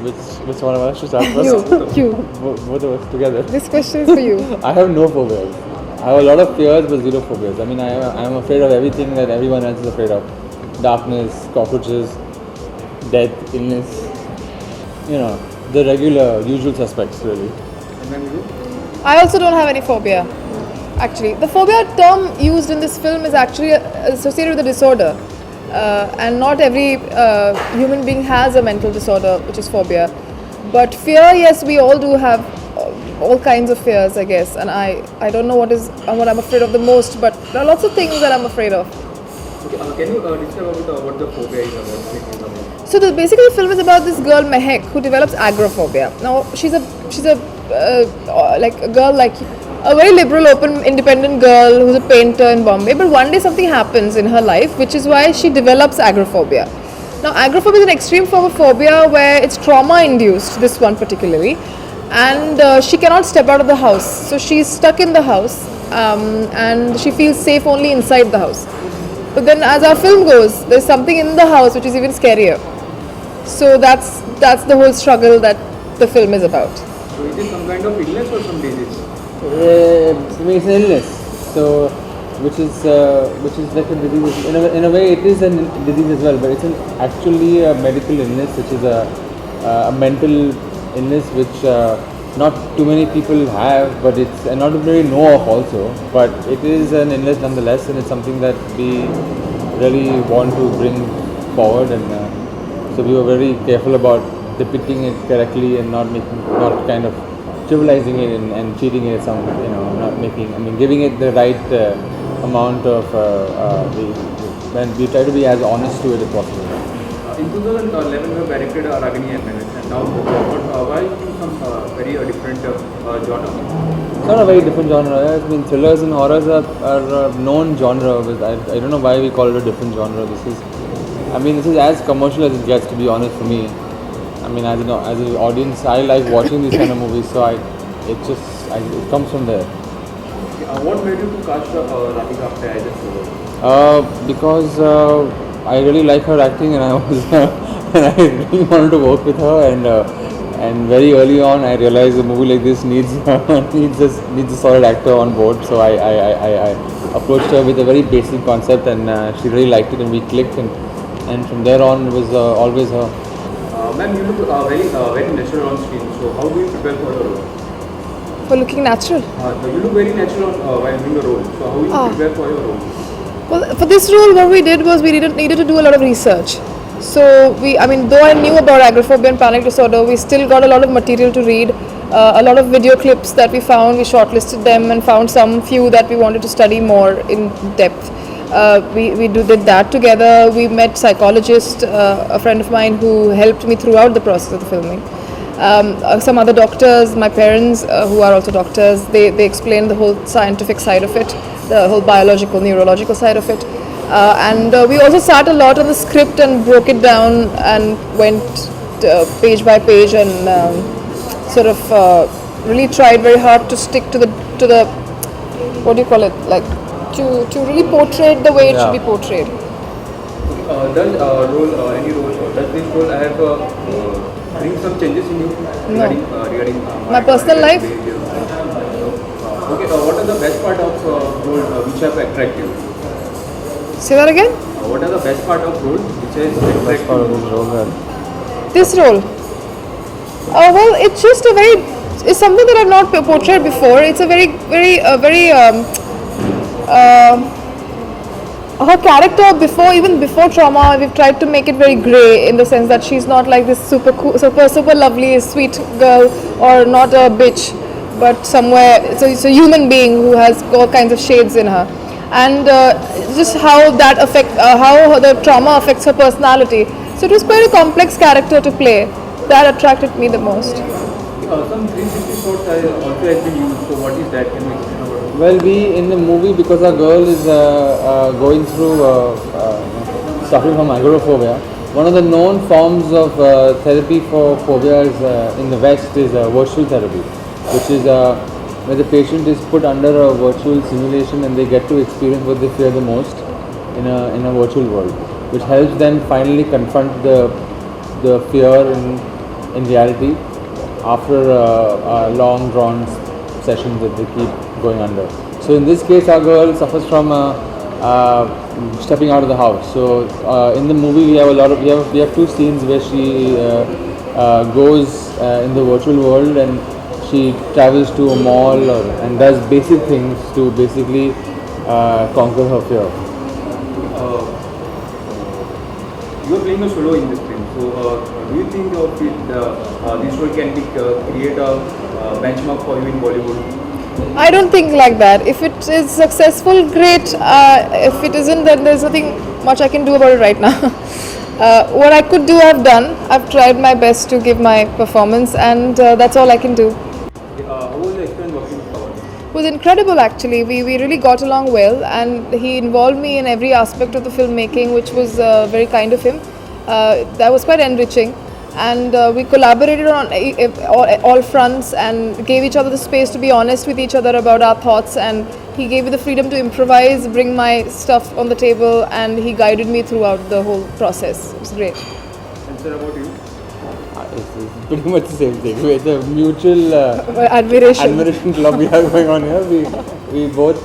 Which one of us should start first? You. Both of us together. This question is for you. I have no phobias. I have a lot of fears, but zero phobias. I mean, I'm afraid of everything that everyone else is afraid of. Darkness, cockroaches, death, illness. You know, the regular, usual suspects, really. And then you? I also don't have any phobia. Actually, the phobia term used in this film is actually associated with a disorder, and not every human being has a mental disorder, which is phobia. But fear, yes, we all do have all kinds of fears, I guess. And I don't know what I'm afraid of the most, but there are lots of things that I'm afraid of. Okay, can you describe about what the phobia is about? So basically, the film is about this girl Mehek who develops agoraphobia. Now she's a like a girl, like a very liberal, open, independent girl who's a painter in Bombay. But one day something happens in her life, which is why she develops agoraphobia. Now agoraphobia is an extreme form of phobia where it's trauma induced. This one particularly, and she cannot step out of the house. So she's stuck in the house, and she feels safe only inside the house. But then, as our film goes, there's something in the house which is even scarier. So that's the whole struggle that the film is about. So is it some kind of illness or some disease? I mean, it's an illness. So, which is like a disease. In a way, it is a disease as well, but it's actually a medical illness, which is a mental illness which not too many people have, but it's not very know of also. But it is an illness nonetheless, and it's something that we really want to bring forward, and so we were very careful about depicting it correctly and not kind of trivializing it and treating it some, giving it the right amount of we try to be as honest to it as possible. In 2011, we directed Ragini and Menace, and now why some very different genre? It's not a very different genre. I mean, thrillers and horrors are a known genre. I don't know why we call it a different genre. This is as commercial as it gets, to be honest, for me. I mean, as an audience, I like watching these kind of movies, so it comes from there. What made you to cast Radhika Apte as a because I really like her acting, and I was and I really wanted to work with her, and very early on I realized a movie like this needs a solid actor on board. So I approached her with a very basic concept, and she really liked it, and we clicked, and from there on it was always her. Ma'am, you look very natural on screen. So how do you prepare for your role? For looking natural. You look very natural while doing the role. So how do you prepare for your role? Well, for this role, what we did was we needed to do a lot of research. So though I knew about agoraphobia and panic disorder, we still got a lot of material to read, a lot of video clips that we found. We shortlisted them and found some few that we wanted to study more in depth. We did that together. We met psychologist, a friend of mine who helped me throughout the process of the filming. Some other doctors, my parents who are also doctors, they explained the whole scientific side of it, the whole biological, neurological side of it. And we also sat a lot on the script and broke it down and went page by page and sort of really tried very hard to stick to the what do you call it, like to really portray it the way it should be portrayed. Does this role have bring some changes in you regarding my personal life? Okay, what are the best part of role which have attracted you? Say that again? What are the best part of role which has Best part of this role, This role? Well, it's just it's something that I've not portrayed before. It's a very her character even before trauma, we've tried to make it very grey, in the sense that she's not like this super cool, super lovely, sweet girl, or not a bitch, but somewhere it's a human being who has all kinds of shades in her, and just how that how the trauma affects her personality. So it was quite a complex character to play. That attracted me the most. Some 360 shots also has been used. So what is that? Can you explain about it? Well, we in the movie, because our girl is going through suffering from agoraphobia. One of the known forms of therapy for phobias in the West is virtual therapy, which is where the patient is put under a virtual simulation and they get to experience what they fear the most in a virtual world, which helps them finally confront the fear in reality after long drawn sessions that they keep going under. So in this case, our girl suffers from stepping out of the house. So in the movie, we have we have two scenes where she goes in the virtual world and she travels to a mall and does basic things to basically conquer her fear. You are playing a solo in this film, so do you think this role can be create a benchmark for you in Bollywood? I don't think like that. If it is successful, great. If it isn't, then there's nothing much I can do about it right now. What I could do, I've done. I've tried my best to give my performance, and that's all I can do. How was the experience working with Pawan? It was incredible actually. We really got along well, and he involved me in every aspect of the filmmaking, which was very kind of him. That was quite enriching, and we collaborated on all fronts and gave each other the space to be honest with each other about our thoughts, and he gave me the freedom to improvise, bring my stuff on the table, and he guided me throughout the whole process. It was great. And sir, about you? It's pretty much the same thing. It's a mutual Admiration. club we have going on here. We both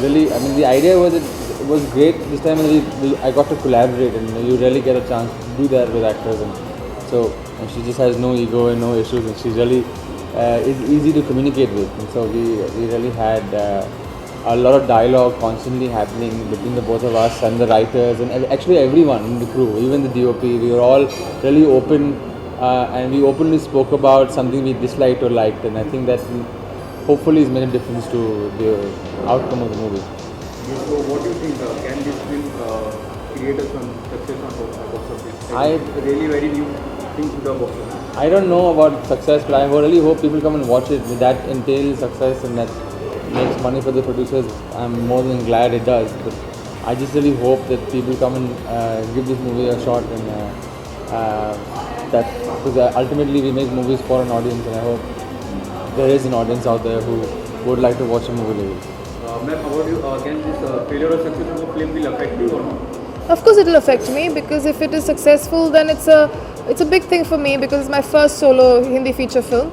really. I mean, the idea was it was great this time, and I got to collaborate, and you really get a chance to do that with actors, and so and she just has no ego and no issues, and she's really is easy to communicate with, and so we really had a lot of dialogue constantly happening between the both of us and the writers and actually everyone in the crew, even the DOP. We were all really open. And we openly spoke about something we disliked or liked, and I think that hopefully has made a difference to the outcome of the movie. So what do you think? Can this film create some success on box office? It's really very new thing to the box office. I don't know about success, but I really hope people come and watch it. If that entails success and that makes money for the producers, I'm more than glad it does. But I just really hope that people come and give this movie a shot, and that because ultimately we make movies for an audience, and I hope there is an audience out there who would like to watch a movie like this. Ma'am, how about you? Can this failure or success of a film will affect you or not? Of course, it will affect me, because if it is successful, then it's a big thing for me, because it's my first solo Hindi feature film,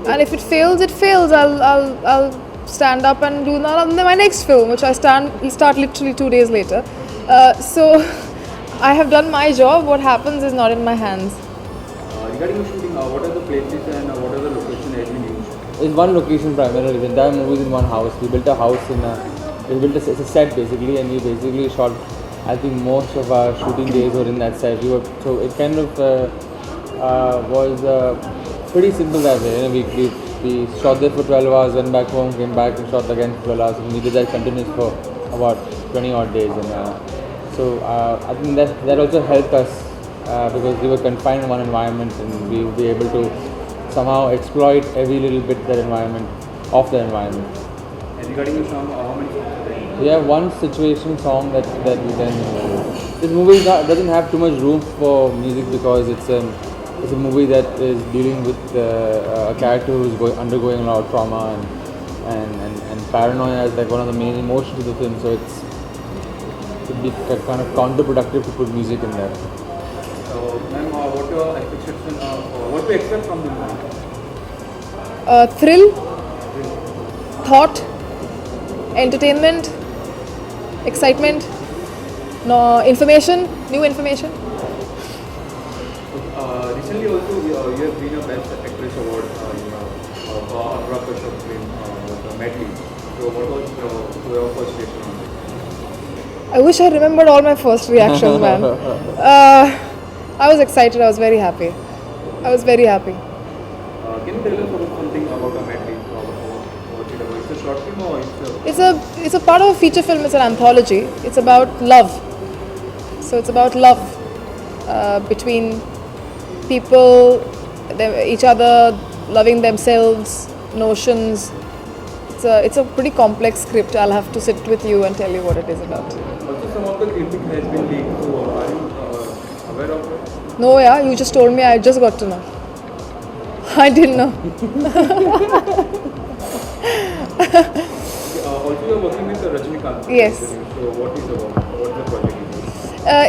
and if it fails, it fails. I'll stand up and do my next film, which will start literally 2 days later. So I have done my job. What happens is not in my hands. Regarding the shooting, what are the places and what are the locations has been used? It's one location primarily. The entire movie is in one house. We built a house it's a set basically, and we basically shot. I think most of our shooting days were in that set. So it kind of was pretty simple that way. You know, we shot there for 12 hours, went back home, came back and shot again for 12 hours, and we did that continuous for about 20 odd days. And so I think that also helped us because we were confined in one environment, and we would be able to somehow exploit every little bit of that environment. And regarding the song, how many songs are there? We have one situation song that we can. This movie doesn't have too much room for music because it's a movie that is dealing with a character who's undergoing a lot of trauma and paranoia is like one of the main emotions of the film. So it would be kind of counterproductive to put music in there. Ma'am, what your expectation? What do you expect from the movie? Thrill, thought, entertainment, excitement, information, new information. Recently, also you have been a Best Actress Award for Anurag Kashyap's film, Medley. So, what was your first reaction on it? I wish I remembered all my first reactions, man. I was excited. I was very happy. Can you tell us about something about a Medley? What's it about? It's a short film or It's a part of a feature film. It's an anthology. It's about love. So it's about love between people, each other, loving themselves, notions. It's a pretty complex script. I'll have to sit with you and tell you what it is about. Also, some of the clipping has been leaked. So, are you aware of it? No, yeah, you just told me. I just got to know. I didn't know. Also, you are working with Rajinikanth. Yes. So, what is the project?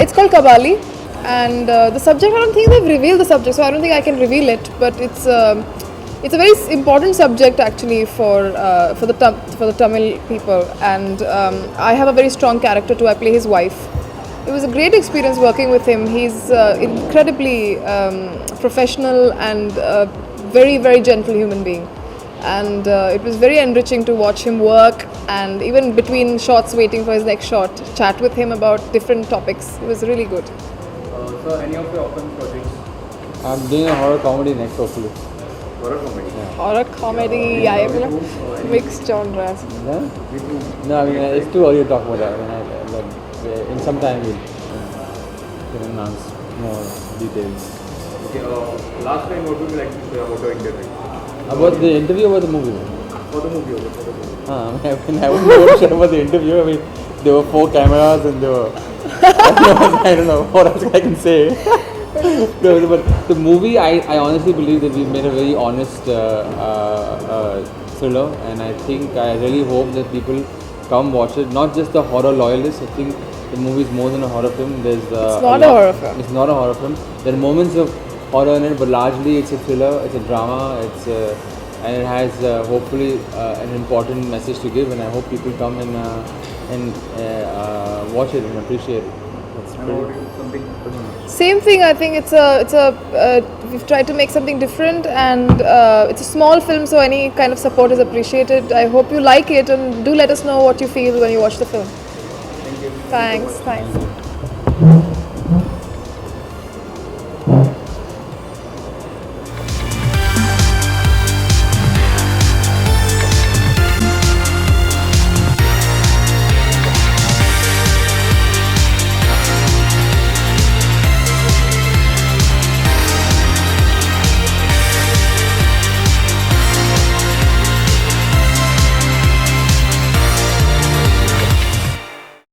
It's called Kabali. and the subject, I don't think they've revealed the subject, so I don't think I can reveal it. But it's a very important subject actually for the Tamil people, and I have a very strong character too. I play his wife. It was a great experience working with him. He's incredibly professional and very, very gentle human being. And it was very enriching to watch him work, and even between shots, waiting for his next shot, chat with him about different topics. It was really good. So any of your upcoming projects? I'm doing a horror comedy next, hopefully. Horror comedy? Horror comedy, I mixed genres. Yeah? No, I mean, it's too early to talk about that. In some time we'll can announce more details. Okay, last time what would you like to say about your interview? About the interview or the movie? For the movie also, for the movie. I wouldn't know shit about the interview. I mean, there were 4 cameras and there were... I don't know what else I can say. No, but the movie, I honestly believe that we made a very honest thriller, and I think I really hope that people come watch it. Not just the horror loyalists. I think the movie is more than a horror film. There's It's not a horror film. It's not a horror film. There are moments of horror in it, but largely it's a thriller. It's a drama. And it has hopefully an important message to give. And I hope people come and watch it and appreciate it. That's And pretty- what is something? Same thing. I think we've tried to make something different, and it's a small film, so any kind of support is appreciated. I hope you like it, and do let us know what you feel when you watch the film. Thank you. Thanks.